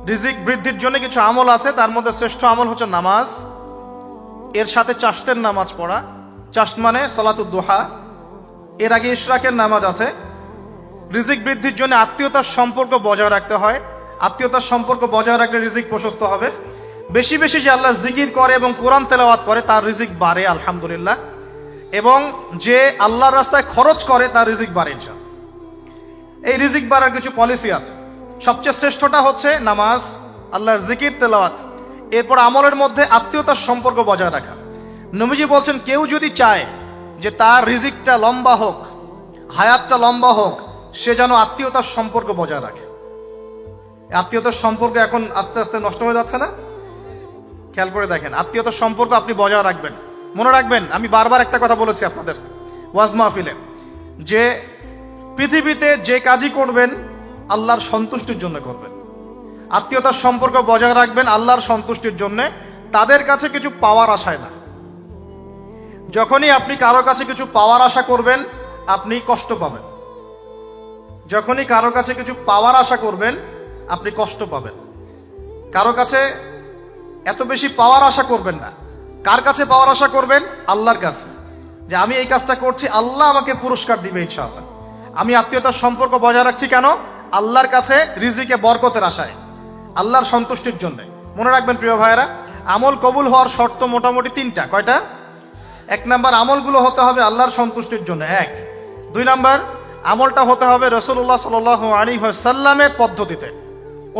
রিজিক বৃদ্ধির জন্য কিছু আমল আছে, তার মধ্যে শ্রেষ্ঠ আমল হচ্ছে নামাজ। এর সাথে চাষ্টের নামাজ পড়া। চাষ্ট মানে সলাতুদ দুহা। এর আগে ইশরাকের নামাজ আছে। রিজিক বৃদ্ধির জন্য আত্মীয়তার সম্পর্ক বজায় রাখতে হয়। আত্মীয়তার সম্পর্ক বজায় রাখলে রিজিক প্রশস্ত হবে। বেশি বেশি যে আল্লাহর জিকির করে এবং কোরআন তেলাওয়াত করে তার রিজিক বাড়ে আলহামদুলিল্লাহ। এবং যে আল্লাহর রাস্তায় খরচ করে তার রিজিক বাড়ে ইনশাআল্লাহ। এই রিজিক বাড়ার কিছু পলিসি আছে। সবচেয়ে শ্রেষ্ঠটা হচ্ছে নামাজ, আল্লাহর জিকির তেলাওয়াত। এরপর আমলের মধ্যে আত্মীয়তার সম্পর্ক বজায় রাখা। নবীজি বলছেন, কেউ যদি চায় যে তার রিজিকটা লম্বা হোক, হায়াতটা লম্বা হোক, সে যেন আত্মীয়তার সম্পর্ক বজায় রাখে। আত্মীয়তার সম্পর্ক এখন আস্তে আস্তে নষ্ট হয়ে যাচ্ছে না? খেয়াল করে দেখেন, আত্মীয়তার সম্পর্ক আপনি বজায় রাখবেন। মনে রাখবেন, আমি বারবার একটা কথা বলেছি আপনাদের ওয়াজ মাহফিলে, যে পৃথিবীতে যে কাজই করবেন আল্লাহর সন্তুষ্টির জন্য করবেন। আত্মীয়তার সম্পর্ক বজায় রাখবেন আল্লাহর সন্তুষ্টির জন্য, তাদের কাছে কিছু পাওয়ার আশায় না। যখনই আপনি কারো কাছে কিছু পাওয়ার আশা করবেন আপনি কষ্ট পাবেন। যখনই কারো কাছে কিছু পাওয়ার আশা করবেন আপনি কষ্ট পাবেন। কারো কাছে এত বেশি পাওয়ার আশা করবেন না। কার কাছে পাওয়ার আশা করবেন? আল্লাহর কাছে, যে আমি এই কাজটা করছি, আল্লাহ আমাকে পুরস্কার দিবে ইনশাআল্লাহ। আমি আত্মীয়তার সম্পর্ক বজায় রাখছি কেন? আল্লাহর কাছে রিজিকে বরকতের আশায়, আল্লাহর সন্তুষ্টির জন্য। মনে রাখবেন প্রিয় ভাইয়েরা, আমল কবুল হওয়ার শর্ত মোটামুটি তিনটা। কয়টা? 1 নাম্বার, আমলগুলো হতে হবে আল্লাহর সন্তুষ্টির জন্য। 1। 2 নাম্বার, আমলটা হতে হবে রাসূলুল্লাহ সাল্লাল্লাহু আলাইহি ওয়াসাল্লামের পদ্ধতিতে,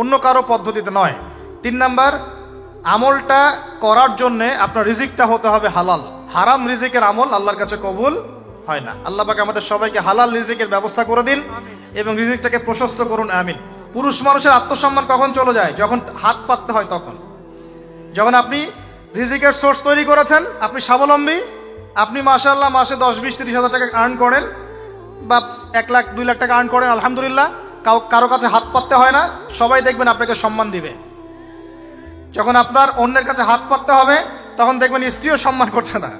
অন্য কারো পদ্ধতিতে নয়। 3 নাম্বার, আমলটা করার জন্য আপনার রিজিকটা হতে হবে হালাল। হারাম রিজিকের আমল আল্লাহর কাছে কবুল হয় না। আল্লাহ পাক আমাদের সবাইকে হালাল রিজিকের ব্যবস্থা করে দিন এবং রিজিকটাকে প্রশস্ত করুন, আমিন। পুরুষ মানুষের আত্মসম্মান কখন চলে যায়? যখন হাত পাততে হয় তখন। যখন আপনি রিজিকের সোর্স তৈরি করেছেন, আপনি স্বাবলম্বী, আপনি মাশাআল্লাহ মাসে 10, 20, 30 হাজার টাকা আর্ন করেন বা 1 লাখ 2 লাখ টাকা আর্ন করেন, আলহামদুলিল্লাহ। কারো কাছে হাত পাততে হয় না, সবাই দেখবেন আপনাকে সম্মান দিবে। যখন আপনার অন্যের কাছে হাত পাততে হবে তখন দেখবেন স্ত্রীও সম্মান করছে না।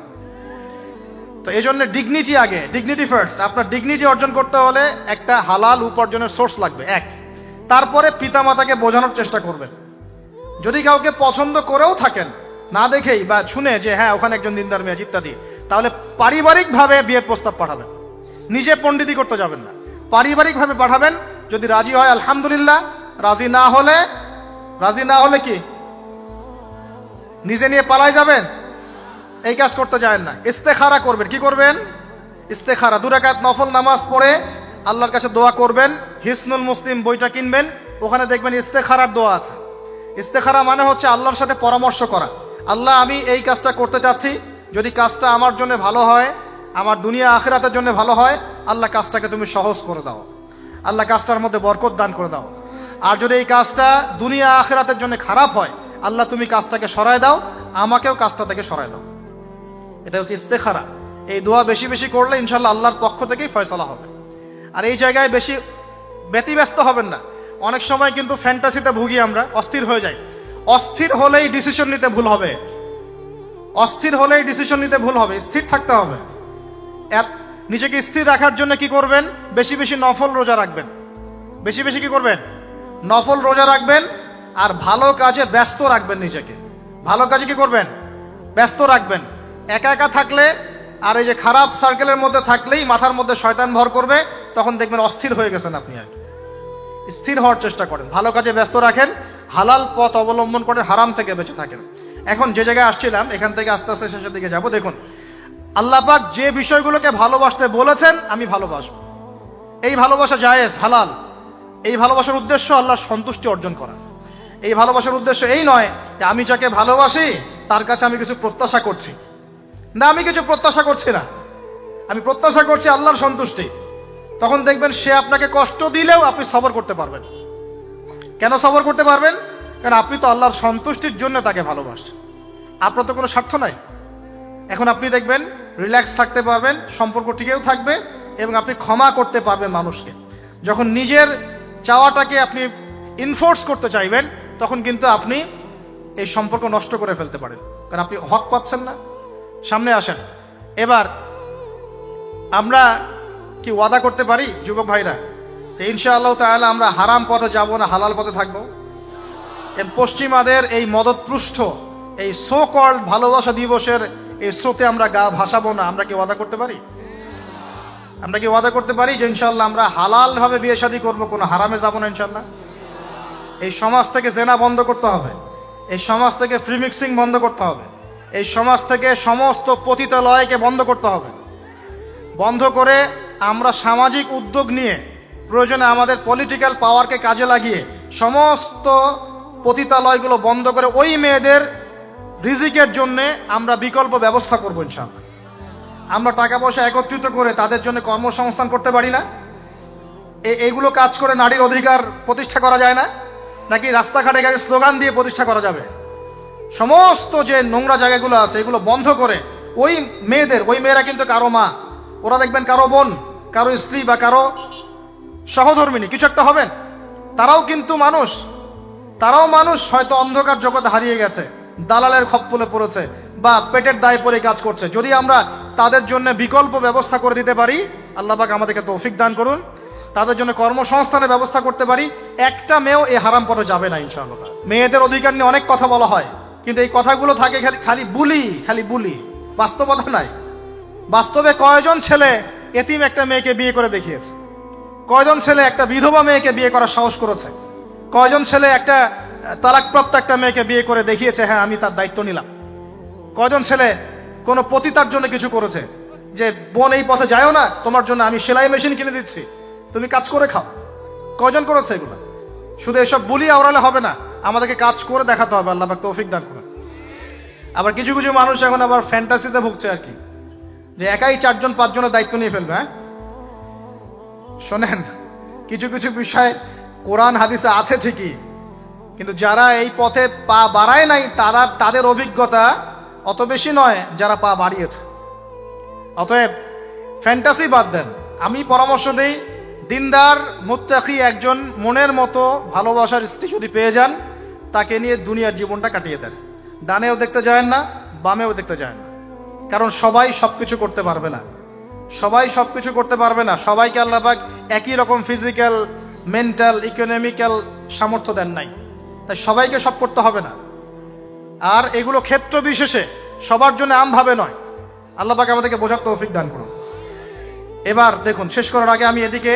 তো এই জন্য ডিগনিটি আগে, ডিগনিটি ফার্স্ট। আপনার ডিগনিটি অর্জন করতে হলে একটা হালাল উপার্জনের সোর্স লাগবে, 1। তারপরে পিতামাতাকে বোঝানোর চেষ্টা করবেন। যদি কাউকে পছন্দ করেও থাকেন, না দেখেই বা শুনে যে হ্যাঁ ওখানে একজন দিনদার মেয়ে ইত্যাদি, তাহলে পারিবারিকভাবে বিয়ের প্রস্তাব পাঠাবেন। নিজে পণ্ডিতি করতে যাবেন না, পারিবারিকভাবে পাঠাবেন। যদি রাজি হয় আলহামদুলিল্লাহ, রাজি না হলে কি নিজে নিয়ে পালাই যাবেন? এই কাজ করতে যাবেন না। ইস্তেখারা করবেন। কি করবেন? ইস্তেখারা। 2 রাকাত নফল নামাজ পড়ে আল্লাহর কাছে দোয়া করবেন। হিসনুল মুসলিম বইটা কিনবেন, ওখানে দেখবেন ইস্তেখারার দোয়া আছে। ইস্তেখারা মানে হচ্ছে আল্লাহর সাথে পরামর্শ করা। আল্লাহ, আমি এই কাজটা করতে চাচ্ছি, যদি কাজটা আমার জন্য ভালো হয়, আমার দুনিয়া আখিরাতের জন্য ভালো হয়, আল্লাহ কাজটাকে তুমি সহজ করে দাও, আল্লাহ কাজটার মধ্যে বরকত দান করে দাও। আর যদি এই কাজটা দুনিয়া আখিরাতের জন্য খারাপ হয়, আল্লাহ তুমি কাজটাকে সরায় দাও, আমাকেও কাজটা থেকে সরায় দাও। এটা হচ্ছে ইস্তেখারা। এই দোয়া বেশি বেশি করলে ইনশাআল্লাহ আল্লাহর পক্ষ থেকেই ফয়সালা হবে। আর এই জায়গায় বেশি ব্যতিব্যস্ত হবেন না। অনেক সময় কিন্তু ফ্যান্টাসিতে ভুগি আমরা, অস্থির হয়ে যাই। অস্থির হলেই ডিসিশন নিতে ভুল হবে। অস্থির হলেই ডিসিশন নিতে ভুল হবে। স্থির থাকতে হবে। নিজেকে স্থির রাখার জন্য কি করবেন? বেশি বেশি নফল রোজা রাখবেন। বেশি বেশি কি করবেন? নফল রোজা রাখবেন। আর ভালো কাজে ব্যস্ত রাখবেন নিজেকে। ভালো কাজে কি করবেন? ব্যস্ত রাখবেন। একা একা থাকলে আর এই যে খারাপ সার্কেলের মধ্যে থাকলেই মাথার মধ্যে শয়তান ভর করবে, তখন দেখবেন অস্থির হয়ে গেছেন আপনি। আর স্থির হওয়ার চেষ্টা করেন, ভালো কাজে ব্যস্ত রাখেন, হালাল পথ অবলম্বন করেন, হারাম থেকে বেঁচে থাকেন। এখন যে জায়গায় আসছিলাম, এখান থেকে আস্তে আস্তে শেষের দিকে যাব। দেখুন, আল্লাহ পাক যে বিষয়গুলোকে ভালোবাসতে বলেছেন আমি ভালোবাসব, এই ভালোবাসা জায়েজ, হালাল। এই ভালোবাসার উদ্দেশ্য আল্লাহর সন্তুষ্টি অর্জন করা। এই ভালোবাসার উদ্দেশ্য এই নয় যে আমি যাকে ভালোবাসি তার কাছে আমি কিছু প্রত্যাশা করছি। না, আমি কিছু প্রত্যাশা করছি না, আমি প্রত্যাশা করছি আল্লাহর সন্তুষ্টি। তখন দেখবেন সে আপনাকে কষ্ট দিলেও আপনি সবর করতে পারবেন। কেন সবর করতে পারবেন? কারণ আপনি তো আল্লাহর সন্তুষ্টির জন্য তাকে ভালোবাসছেন, আপনার তো কোনো স্বার্থ নাই। এখন আপনি দেখবেন রিল্যাক্স থাকতে পারবেন, সম্পর্ক টিকেও থাকবে এবং আপনি ক্ষমা করতে পারবেন মানুষকে। যখন নিজের চাওয়াটাকে আপনি ইনফোর্স করতে চাইবেন, তখন কিন্তু আপনি এই সম্পর্ক নষ্ট করে ফেলতে পারেন, কারণ আপনি হক পাচ্ছেন না। সামনে আসেন। এবার আমরা কি ওয়াদা করতে পারি যুবক ভাইরা, তো ইনশাআল্লাহ তাআলা আমরা হারাম পথে যাব না, হালাল পথে থাকবো? পশ্চিমাদের এই মদতপৃষ্ঠ এই সো কল্ড ভালোবাসা দিবসের এই স্রোতে আমরা গা ভাসাবো না। আমরা কি ওয়াদা করতে পারি? আমরা কি ওয়াদা করতে পারি যে ইনশাল্লাহ আমরা হালাল ভাবে বিয়ে শাদী করবো, কোনো হারামে যাবো না ইনশাল্লাহ? এই সমাজ থেকে জেনা বন্ধ করতে হবে, এই সমাজ থেকে ফ্রি মিক্সিং বন্ধ করতে হবে, এই সমাজ থেকে সমস্ত পতিতালয়কে বন্ধ করতে হবে। বন্ধ করে আমরা সামাজিক উদ্যোগ নিয়ে প্রয়োজনে আমাদের পলিটিক্যাল পাওয়ারকে কাজে লাগিয়ে সমস্ত পতিতালয়গুলো বন্ধ করে ওই মেয়েদের রিজিকের জন্যে আমরা বিকল্প ব্যবস্থা করবো ইনশাআল্লাহ। আমরা টাকা পয়সা একত্রিত করে তাদের জন্য কর্মসংস্থান করতে পারি না? এইগুলো কাজ করে নারীর অধিকার প্রতিষ্ঠা করা যায় না? নাকি রাস্তাঘাটে গাড়ির স্লোগান দিয়ে প্রতিষ্ঠা করা যাবে? সমস্ত যে নোংরা জায়গাগুলো আছে এগুলো বন্ধ করে ওই মেয়েরা কিন্তু কারো মা, ওরা দেখবেন কারো বোন, কারো স্ত্রী বা কারো সহধর্মিনী কিছু একটা হবেন। তারাও কিন্তু মানুষ, তারাও মানুষ, হয়তো অন্ধকার জগতে হারিয়ে গেছে, দালালের খপ্পলে পড়েছে বা পেটের দায়ে পড়ে কাজ করছে। যদি আমরা তাদের জন্য বিকল্প ব্যবস্থা করে দিতে পারি, আল্লাহ পাক আমাদেরকে তৌফিক দান করুন, তাদের জন্য কর্মসংস্থানের ব্যবস্থা করতে পারি, একটা মেয়েও এই হারাম পথে যাবে না ইনশাআল্লাহ। মেয়েদের অধিকার নিয়ে অনেক কথা বলা হয়, কিন্তু এই কথাগুলো থাকে খালি বুলি, বাস্তবতা নাই। বাস্তবে কয়জন ছেলে এতিম একটা মেয়েকে বিয়ে করে দেখিয়েছে? কয়জন ছেলে একটা বিধবা মেয়েকে বিয়ে করার সাহস করেছে? কয়জন ছেলে একটা তালাকপ্রাপ্ত একটা মেয়েকে বিয়ে করে দেখিয়েছে হ্যাঁ আমি তার দায়িত্ব নিলাম? কয়জন ছেলে কোনো পতিতার জন্য কিছু করেছে যে বোন এই পথে যায়ও না, তোমার জন্য আমি সেলাই মেশিন কিনে দিচ্ছি, তুমি কাজ করে খাও? কয়জন করেছে এগুলো? শুধু এসব বলি আওড়ালে হবে না, আমাদেরকে কাজ করে দেখাতে হবে। আল্লাহ পাক তৌফিক দান করুন। আবার কিছু কিছু মানুষ এখন আবার ফ্যান্টাসিতে ভুগছে আর কি, যে একাই 4-5 জনের দায়িত্ব নিয়ে ফেলবে। হ্যাঁ শোনেন, কিছু কিছু বিষয় কোরআন হাদিসে আছে ঠিকই, কিন্তু যারা এই পথে পা বাড়ায় নাই তাদের অভিজ্ঞতা অত বেশি নয় যারা পা বাড়িয়েছে। অতএব ফ্যান্টাসি বাদ দেন। আমি পরামর্শ দিই, দিনদার মুত্তাকি একজন মনের মতো ভালোবাসার স্ত্রী যদি পেয়ে যান, তাকে নিয়ে দুনিয়ার জীবনটা কাটিয়ে দেন। ডানেও দেখতে যায় না, বামেও দেখতে যায় না, কারণ সবাই সবকিছু করতে পারবে না। সবাইকে আল্লাহ পাক একই রকম ফিজিক্যাল, মেন্টাল, ইকোনমিক্যাল সামর্থ্য দেন নাই, তাই সবাইকে সব করতে হবে না। আর এগুলো ক্ষেত্র বিশেষে, সবার জন্য আমভাবে নয়। আল্লাহ পাক আমাদেরকে বোঝার তৌফিক দান করুন। এবার দেখুন, শেষ করার আগে আমি এদিকে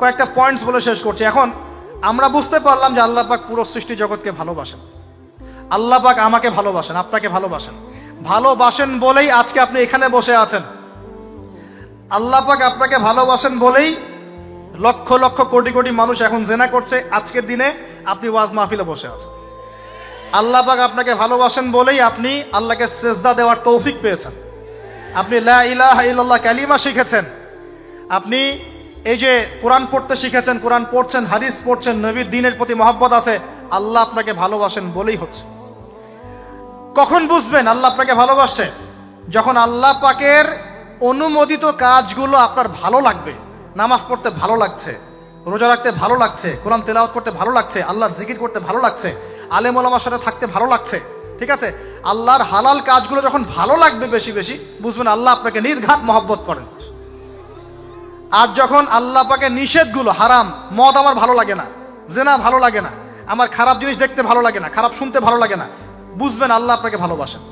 কয়েকটা পয়েন্টস বলে শেষ করছি। এখন আমরা বুঝতে পারলাম যে আল্লাহ পাক পুরো সৃষ্টি জগৎকে ভালোবাসেন। আল্লাহ পাক আমাকে ভালোবাসেন, আপনাকে ভালোবাসেন বলেই আজকে আপনি এখানে বসে আছেন। আল্লাহ পাক আপনাকে ভালোবাসেন বলেই লক্ষ লক্ষ কোটি কোটি মানুষ এখন জেনা করছে, আজকের দিনে আপনি ওয়াজ মাহফিলে বসে আছেন। আল্লাহ পাক আপনাকে ভালোবাসেন বলেই আপনি আল্লাহকে সেজদা দেওয়ার তৌফিক পেয়েছেন। আপনি লা ইলাহা ইল্লাল্লাহ কালিমা শিখেছেন, আপনি এই যে কোরআন পড়তে শিখেছেন, কোরআন পড়ছেন, হাদিস পড়ছেন, নবীর দ্বীনের প্রতি মহব্বত আছে, আল্লাহ আপনাকে ভালোবাসেন বলেই হচ্ছে। কখন বুঝবেন আল্লাহ আপনাকে ভালোবাসে? যখন আল্লাহ পাকের অনুমোদিত কাজগুলো আপনার ভালো লাগবে। নামাজ পড়তে ভালো লাগছে, রোজা রাখতে ভালো লাগছে, কোরআন তেলাওয়াত করতে ভালো লাগছে, আল্লাহর জিকির করতে ভালো লাগছে, আলেম ওলামার সাথে থাকতে ভালো লাগছে, ঠিক আছে? আল্লাহর হালাল কাজগুলো যখন ভালো লাগবে বেশি বেশি, বুঝবেন আল্লাহ আপনাকে নির্ঘাত মহব্বত করেন। আর যখন আল্লাহ পাকের নিষেধগুলো, হারাম, মদ আমার ভালো লাগে না, জেনা ভালো লাগে না, আমার খারাপ জিনিস দেখতে ভালো লাগে না, খারাপ শুনতে ভালো লাগে না, বুঝবেন আল্লাহ আপনাকে ভালোবাসেন।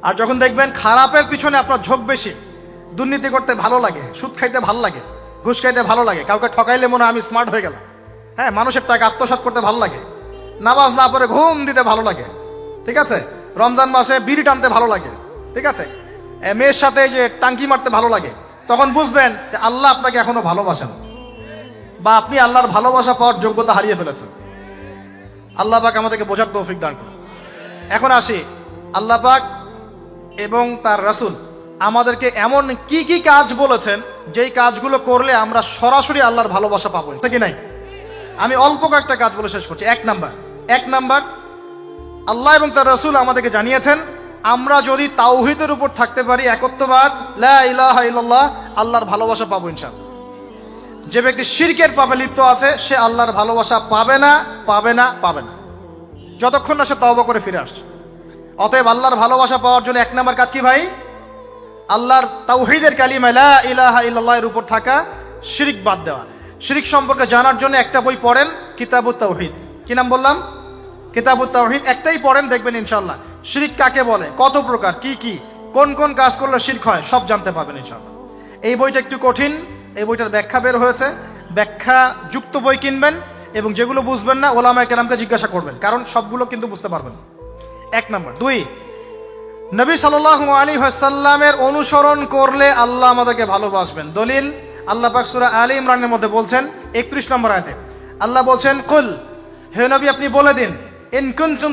আর যখন দেখবেন খারাপের পিছনে আপনার ঝোঁক বেশি, দুর্নীতি করতে ভালো লাগে, সুদ খাইতে ভালো লাগে, ঘুষ খাইতে ভালো লাগে, কাউকে ঠকাইলে মনে হয় আমি স্মার্ট হয়ে গেলাম, হ্যাঁ, মানুষের টাকা আত্মসাৎ করতে ভালো লাগে, নামাজ না পড়ে ঘুম দিতে ভালো লাগে, ঠিক আছে, রমজান মাসে বিড়ি টানতে ভালো লাগে, ঠিক আছে, মেয়ের সাথে যে টাঙ্কি মারতে ভালো লাগে, তখন বুঝবেন যে আল্লাহ আপনাকে এখনো ভালোবাসেন বা আপনি আল্লাহর ভালোবাসা পাওয়ার যোগ্যতা হারিয়ে ফেলেছেন। আল্লাহ পাক আমাদেরকে বোঝার তৌফিক দান করুন। এখন আসি, আল্লাহ পাক এবং তার রাসূল আমাদেরকে এমন কি কি কাজ বলেছেন যেই কাজগুলো করলে আমরা সরাসরি আল্লাহর ভালোবাসা পাবো, কি নাই? আমি অল্প কয়েকটা কাজ বলে শেষ করছি। এক নাম্বার, আল্লাহ এবং তার রাসূল আমাদেরকে জানিয়েছেন আমরা যদি তাওহীদের উপর থাকতে পারি, একত্ববাদ, লা ইলাহা ইল্লাল্লাহ, আল্লাহর ভালোবাসা পাবো ইনশাআল্লাহ। যে ব্যক্তি শিরকের পাপে লিপ্ত আছে সে আল্লাহর ভালোবাসা পাবে না যতক্ষণ না সে তওবা করে ফিরে আসছে। অতএব আল্লাহর ভালোবাসা পাওয়ার জন্য এক নাম্বার কাজ কি ভাই? আল্লাহর তাওহীদের কালিমা লা ইলাহা ইল্লাল্লাহ এর উপর থাকা, শিরক বাদ দেওয়া। শিরক সম্পর্কে জানার জন্য একটা বই পড়েন, কিতাবুত তাওহীদ, কি নাম বললাম? কিতাবুত তাওহীদ। একটাই পড়েন, দেখবেন ইনশাআল্লাহ শিরক কাকে বলে, কত প্রকার, কি কি, কোন কোন কাজ করলে শিরক হয়, সব জানতে পারবেন ইনশাআল্লাহ। এই বইটা একটু কঠিন, এই বইটার ব্যাখ্যা বের হয়েছে, ব্যাখ্যা যুক্ত বই কিনবেন এবং যেগুলো বুঝবেন না ওলামায়ে কেরামকে জিজ্ঞাসা করবেন, কারণ সবগুলো কিন্তু বুঝতে পারবেন। 1 নম্বর। 2, নবী সাল্লাল্লাহু আলাইহি ওয়াসাল্লামের অনুসরণ করলে আল্লাহ আমাদেরকে ভালোবাসবেন। দলিল, আল্লাহ পাক সূরা আলে ইমরানের মধ্যে বলছেন 31 নম্বর আয়াতে আল্লাহ বলছেন, কুল, হে নবী আপনি বলে দিন, ইন কুনতুম